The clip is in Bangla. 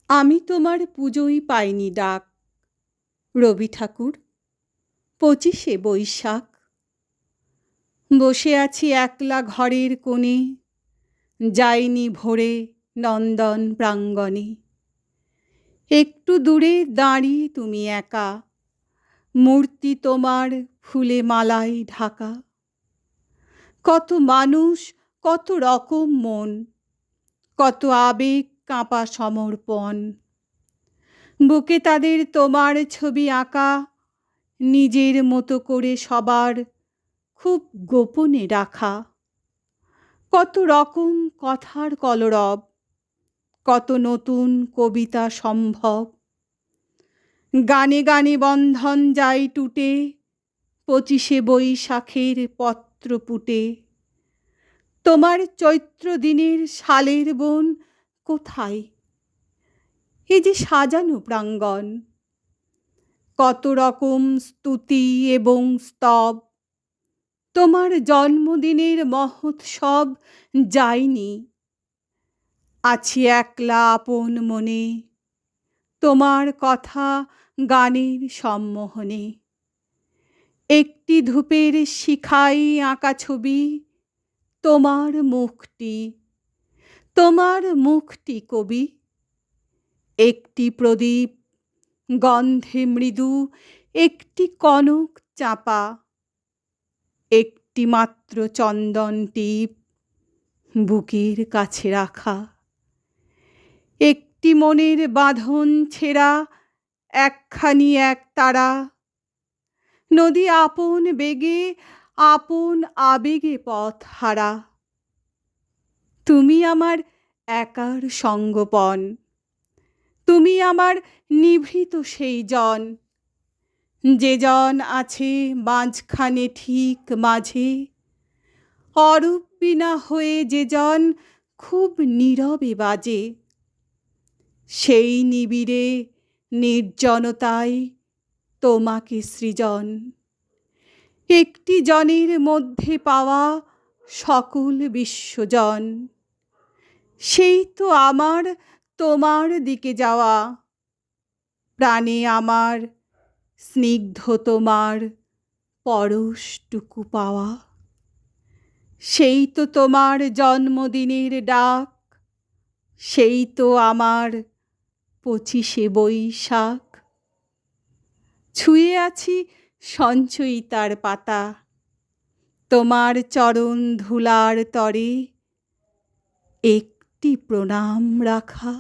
আমি তোমার পুজোই পাইনি ডাক। রবি ঠাকুর। 25শে বৈশাখ। বসে আছি একলা ঘরের কোণে, যাইনি ভোরে নন্দন প্রাঙ্গণে। একটু দূরে দাঁড়িয়ে তুমি একা, মূর্তি তোমার ফুলে মালায় ঢাকা। কত মানুষ, কত রকম মন, কত আবেগ কাঁপা সমর্পণ। বুকে তাদের তোমার ছবি আঁকা, নিজের মতো করে সবার খুব গোপনে রাখা। কত রকম কথার কলরব, কত নতুন কবিতা সম্ভব। গানে গানে বন্ধন যায় টুটে, 25শে বৈশাখের পত্র পুটে। তোমার চৈত্র দিনের শালের বন কোথায়? এ যে সাজানো প্রাঙ্গণ। কত রকম স্তুতি এবং স্তব। তোমার জন্মদিনের মহোৎসব যাইনি, আছি একলা আপন মনে, তোমার কথা গানের সম্মোহনে। একটি ধূপের শিখায় আঁকা ছবি, তোমার মুখটি, তোমার মুখটি কবি। একটি প্রদীপ, গন্ধে মৃদু একটি কনক চাঁপা, একটি মাত্র চন্দন টিপ বুকের কাছে রাখা। একটি মনের বাঁধন ছেঁড়া একখানি একতারা, নদী আপন বেগে আপন আবেগে পথ হারা। তুমি আমার একার সঙ্গপন, তুমি আমার নিভৃত সেই জন, যে জন আছে মাঝখানে ঠিক মাঝে, অরূপ বীণা হয়ে যে জন খুব নীরবে বাজে। সেই নিবিড়ে নির্জনতায় তোমাকে সৃজন, একটি জনের মধ্যে পাওয়া সকল বিশ্বজন। সেই তো আমার তোমার দিকে যাওয়া, প্রাণে আমার স্নিগ্ধ তোমার পরশটুকু পাওয়া। সেই তো তোমার জন্মদিনের ডাক, সেই তো আমার 25শে বৈশাখ। ছুঁয়ে আছি সঞ্চয়িতার পাতা, তোমার চরণ ধুলার তরে একটি প্রণাম রাখা।